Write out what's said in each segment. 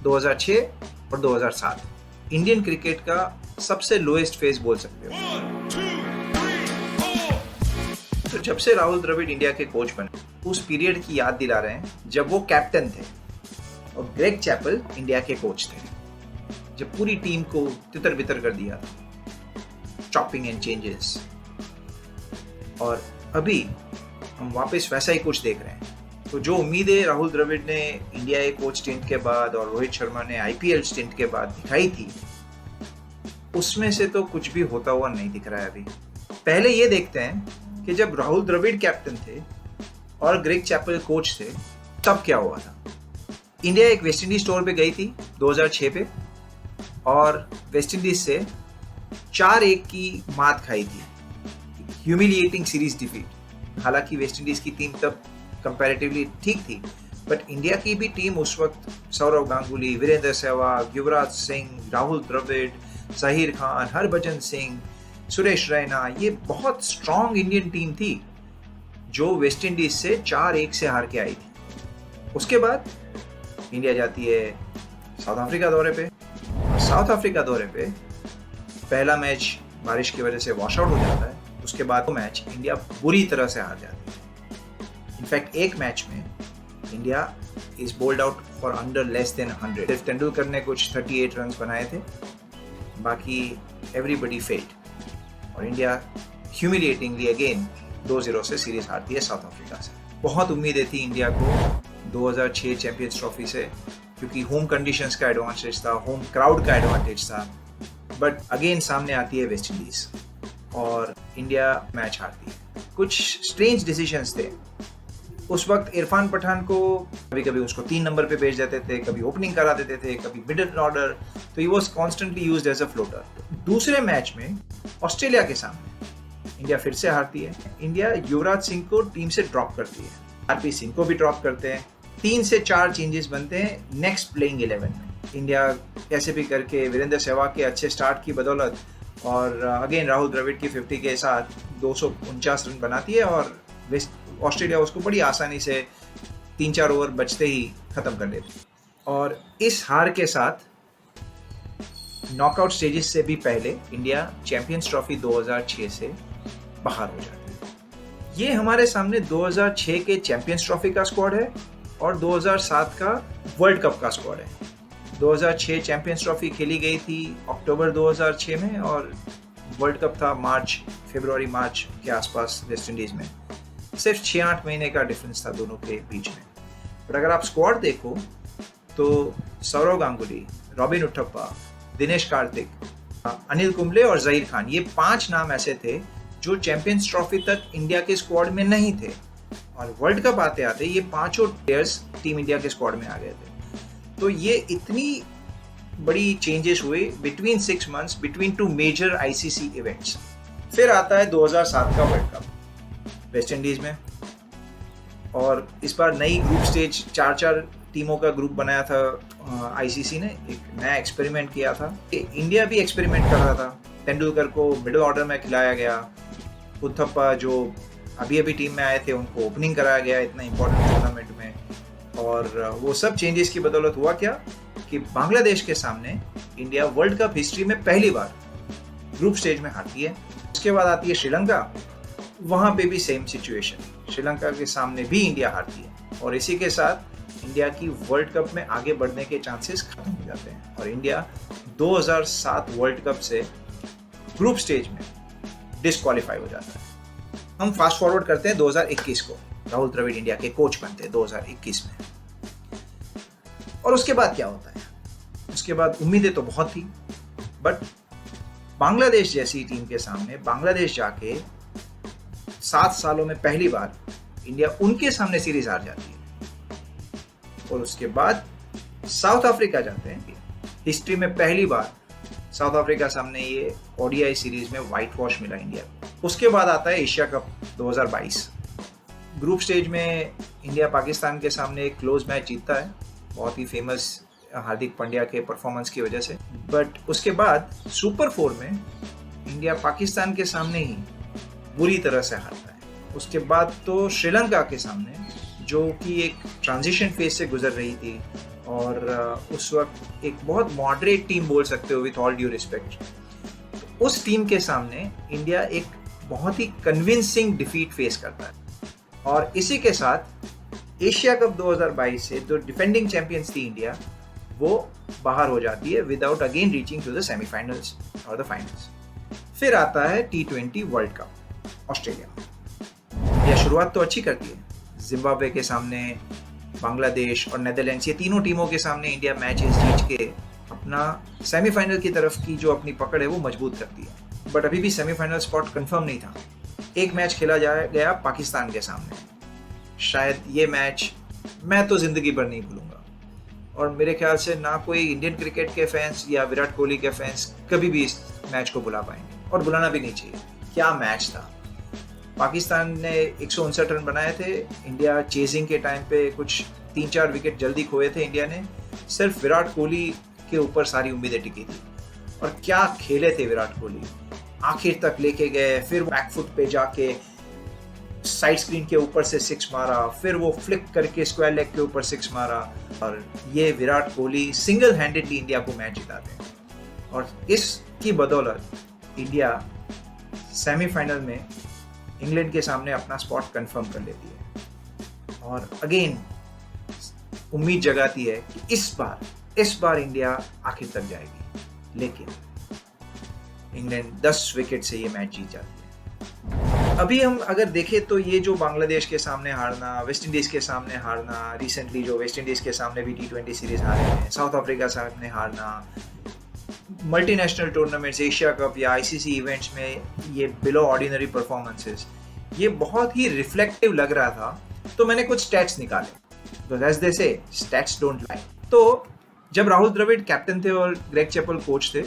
2006 और 2007 Indian cricket का सबसे लोएस्ट फेज बोल सकते हो। तो जब से राहुल द्रविड़ इंडिया के कोच बने, उस पीरियड की याद दिला रहे हैं जब वो कैप्टन थे और ग्रेग चैपल इंडिया के कोच थे, जब पूरी टीम को तितर बितर कर दिया था, चॉपिंग एंड चेंजेस। और अभी हम वापस वैसा ही कुछ देख रहे हैं। तो जो उम्मीदें राहुल द्रविड़ ने इंडिया के कोच स्टिंट के बाद और रोहित शर्मा ने आईपीएल स्टिंट के बाद दिखाई थी, उसमें से तो कुछ भी होता हुआ नहीं दिख रहा है अभी। पहले ये देखते हैं कि जब राहुल द्रविड़ कैप्टन थे और ग्रेग चैपल कोच थे, तब क्या हुआ था। इंडिया एक वेस्ट इंडीज टूर पे गई थी 2006 पे और वेस्ट इंडीज से 4-1 की मात खाई थी, ह्यूमिलिएटिंग सीरीज डिफीट। हालांकि वेस्ट इंडीज की टीम तब कंपैरेटिवली ठीक थी, बट इंडिया की भी टीम उस वक्त सौरव गांगुली, वीरेंद्र सहवाग, युवराज सिंह, राहुल द्रविड़, जहीर खान, हरभजन सिंह, सुरेश रैना, ये बहुत स्ट्रॉन्ग इंडियन टीम थी जो वेस्ट इंडीज से 4-1 से हार के आई थी। उसके बाद इंडिया जाती है साउथ अफ्रीका दौरे पे। साउथ अफ्रीका दौरे पे पहला मैच बारिश की वजह से वॉश आउट हो जाता है। उसके बाद वो मैच इंडिया बुरी तरह से हार जाती है। इनफैक्ट एक मैच में India is bold out for under less than 100। सिर्फ तेंदुलकर ने कुछ 38 रन बनाए थे, बाकी एवरीबडी फेल्ड और इंडिया ह्यूमिलिएटिंगली अगेन 2-0 से सीरीज हारती है साउथ अफ्रीका से। बहुत उम्मीदें थी इंडिया को 2006 चैंपियंस ट्रॉफी से, क्योंकि होम कंडीशंस का एडवांटेज था, होम क्राउड का एडवांटेज था। बट अगेन सामने आती है वेस्ट इंडीज और इंडिया मैच हारती है। कुछ स्ट्रेंज डिसीजंस थे उस वक्त। इरफान पठान को कभी कभी उसको 3 नंबर पे भेज देते थे, कभी ओपनिंग करा देते थे, कभी मिडिल ऑर्डर, तो he was constantly used as a floater. दूसरे मैच में ऑस्ट्रेलिया के सामने इंडिया फिर से हारती है। इंडिया युवराज सिंह को टीम से ड्रॉप करती है, आरपी सिंह को भी ड्रॉप करते हैं। 3 से 4 चेंजेस बनते हैं नेक्स्ट प्लेइंग 11 में। इंडिया कैसे भी करके वीरेंद्र सहवाग के अच्छे स्टार्ट की बदौलत और अगेन राहुल द्रविड़ की 50 के साथ 249 रन बनाती है और ऑस्ट्रेलिया उसको बड़ी आसानी से 3-4 ओवर बचते ही खत्म कर लेती है। और इस हार के साथ नॉकआउट स्टेजेस से भी पहले इंडिया चैंपियंस ट्रॉफी 2006 से बाहर हो जाती है। ये हमारे सामने 2006 के चैंपियंस ट्रॉफी का स्क्वाड है और 2007 का वर्ल्ड कप का स्क्वाड है। 2006 चैंपियंस ट्रॉफी खेली गई थी अक्टूबर 2006 में और वर्ल्ड कप था फरवरी-मार्च के आसपास वेस्ट इंडीज में। सिर्फ 6-8 महीने का डिफरेंस था दोनों के बीच में। पर अगर आप स्क्वाड देखो तो सौरव गांगुली, रॉबिन उथप्पा, दिनेश कार्तिक, अनिल कुंबले और जहीर खान, ये 5 नाम ऐसे थे जो चैंपियंस ट्रॉफी तक इंडिया के स्क्वाड में नहीं थे और वर्ल्ड कप आते आते ये 5 प्लेयर्स टीम इंडिया के स्क्वाड में आ गए थे। तो ये इतनी बड़ी चेंजेस हुए between 6 months between 2 major ICC events. फिर आता है 2007 का वर्ल्ड कप वेस्ट इंडीज में और इस बार नई ग्रुप स्टेज 4-4 टीमों का ग्रुप बनाया था आईसीसी ने। एक नया एक्सपेरिमेंट किया था। इंडिया भी एक्सपेरिमेंट कर रहा था। तेंदुलकर को मिडिल ऑर्डर में खिलाया गया, उथप्पा जो अभी अभी टीम में आए थे उनको ओपनिंग कराया गया इतना इंपॉर्टेंट टूर्नामेंट में। और वो सब चेंजेस की बदौलत हुआ क्या कि बांग्लादेश के सामने इंडिया वर्ल्ड कप हिस्ट्री में पहली बार ग्रुप स्टेज में हारती है। उसके बाद आती है श्रीलंका, वहां पे भी सेम सिचुएशन, श्रीलंका के सामने भी इंडिया हारती है और इसी के साथ इंडिया की वर्ल्ड कप में आगे बढ़ने के चांसेस खत्म हो जाते हैं और इंडिया 2007 वर्ल्ड कप से ग्रुप स्टेज में डिस्क्वालीफाई हो जाता है। हम फास्ट फॉरवर्ड करते हैं 2021 को, राहुल द्रविड़ इंडिया के कोच बनते हैं 2021 में। और उसके बाद क्या होता है? उसके बाद उम्मीदें तो बहुत थी, बट बांग्लादेश जैसी टीम के सामने बांग्लादेश जाके 7 सालों में पहली बार इंडिया उनके सामने सीरीज हार जाती है। और उसके बाद साउथ अफ्रीका जाते हैं, हिस्ट्री में पहली बार साउथ अफ्रीका सामने ये ओडीआई सीरीज में व्हाइट वॉश मिला इंडिया को। उसके बाद आता है एशिया कप 2022। ग्रुप स्टेज में इंडिया पाकिस्तान के सामने एक क्लोज मैच जीतता है, बहुत ही फेमस हार्दिक पांड्या के परफॉर्मेंस की वजह से। बट उसके बाद सुपर 4 में इंडिया पाकिस्तान के सामने ही बुरी तरह से हारता है। उसके बाद तो श्रीलंका के सामने, जो कि एक ट्रांजिशन फेज से गुजर रही थी और उस वक्त एक बहुत मॉडरेट टीम बोल सकते हो विथ ऑल ड्यू रिस्पेक्ट, उस टीम के सामने इंडिया एक बहुत ही कन्विंसिंग डिफीट फेस करता है। और इसी के साथ एशिया कप 2022 से जो डिफेंडिंग चैंपियंस थी इंडिया, वो बाहर हो जाती है without again reaching to the semifinals और द फाइनल्स। फिर आता है T20 वर्ल्ड कप ऑस्ट्रेलिया में। यह शुरुआत तो अच्छी करती है, जिम्बाब्वे के सामने, बांग्लादेश और नेदरलैंड्स, ये तीनों टीमों के सामने इंडिया मैचेस जीत के अपना सेमीफाइनल की तरफ की जो अपनी पकड़ है वो मजबूत करती है। बट अभी भी सेमीफाइनल स्पॉट कंफर्म नहीं था। एक मैच खेला गया पाकिस्तान के सामने। शायद ये मैच मैं तो जिंदगी भर नहीं भूलूंगा, और मेरे ख्याल से ना कोई इंडियन क्रिकेट के फैंस या विराट कोहली के फैंस कभी भी इस मैच को भुला पाएंगे, और बुलाना भी नहीं चाहिए। क्या मैच था! पाकिस्तान ने 159 रन बनाए थे। इंडिया चेजिंग के टाइम पे कुछ 3-4 विकेट जल्दी खोए थे इंडिया ने। सिर्फ विराट कोहली के ऊपर सारी उम्मीदें टिकी थी, और क्या खेले थे विराट कोहली! आखिर तक लेके गए, फिर बैकफुट पे जाके साइड स्क्रीन के ऊपर से 6 मारा, फिर वो फ्लिक करके स्क्वायर लेग के ऊपर 6 मारा, और ये Virat Kohli single handedly India को मैच जिताते हैं। और इसकी बदौलत इंडिया सेमीफाइनल में इंग्लैंड के सामने अपना स्पॉट कंफर्म कर लेती है, और अगेन उम्मीद जगाती है कि इस बार इंडिया आखिर तक जाएगी। लेकिन इंग्लैंड 10 विकेट से ये मैच जीत जाती है। अभी हम अगर देखें तो ये जो बांग्लादेश के सामने हारना, वेस्ट इंडीज के सामने हारना, रिसेंटली जो वेस्ट इंडीज के सामने भी T20 सीरीज हारे हैं, साउथ अफ्रीका सामने हारना, मल्टीनेशनल टूर्नामेंट्स, एशिया कप या ICC इवेंट्स में ये बिलो ऑर्डिनरी परफॉर्मेंसेस, ये बहुत ही रिफ्लेक्टिव लग रहा था। तो मैंने कुछ स्टैट्स निकाले। तो एज दे से, स्टैट्स डोंट लाई। तो जब राहुल द्रविड़ कैप्टन थे और ग्रेग चैपल कोच थे,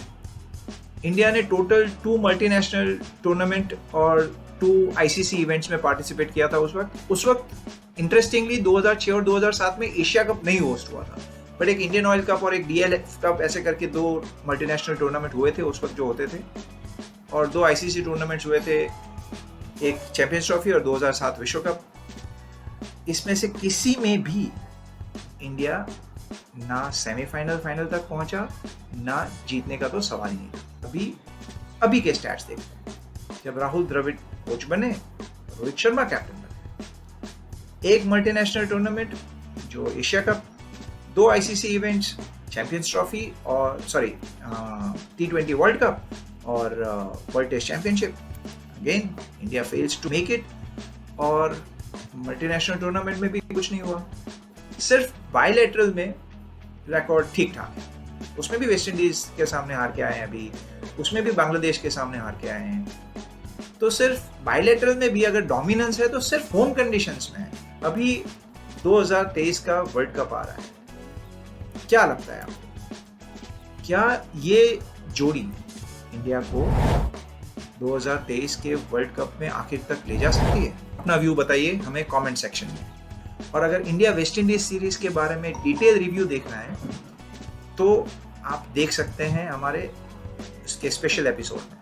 इंडिया ने टोटल 2 मल्टीनेशनल टूर्नामेंट और 2 ICC इवेंट्स में पार्टिसिपेट किया था उस वक्त इंटरेस्टिंगली 2006 और 2007 में एशिया कप नहीं होस्ट हुआ था, बट एक इंडियन ऑयल कप और एक DLF कप ऐसे करके 2 मल्टीनेशनल टूर्नामेंट हुए थे उस वक्त जो होते थे, और 2 ICC टूर्नामेंट्स हुए थे, एक चैंपियंस ट्रॉफी और 2007 विश्व कप। इसमें से किसी में भी इंडिया ना सेमीफाइनल फाइनल तक पहुंचा, ना जीतने का तो सवाल ही नहीं। अभी के स्टैट्स देखते हैं। जब राहुल द्रविड़ कोच बने, रोहित शर्मा कैप्टन बने, एक मल्टीनेशनल टूर्नामेंट जो Asia cup, 2 ICC events, champions trophy और T20 वर्ल्ड कप और world test championship, again India fails to make it, और मल्टीनेशनल टूर्नामेंट में भी कुछ नहीं हुआ। सिर्फ बायलैटरल में रिकॉर्ड ठीक ठाक है, उसमें भी वेस्ट इंडीज के सामने हार के आए हैं, अभी उसमें भी बांग्लादेश के सामने हार के आए हैं। तो सिर्फ बायलैटरल में भी अगर डोमिनेंस है तो सिर्फ होम कंडीशंस में है। अभी 2023 का वर्ल्ड कप आ रहा है, क्या लगता है आपको, क्या ये जोड़ी इंडिया को 2023 के वर्ल्ड कप में आखिर तक ले जा सकती है? अपना व्यू बताइए हमें कमेंट सेक्शन में। और अगर इंडिया वेस्ट इंडीज सीरीज के बारे में डिटेल रिव्यू देखना है तो आप देख सकते हैं हमारे इसके स्पेशल एपिसोड में।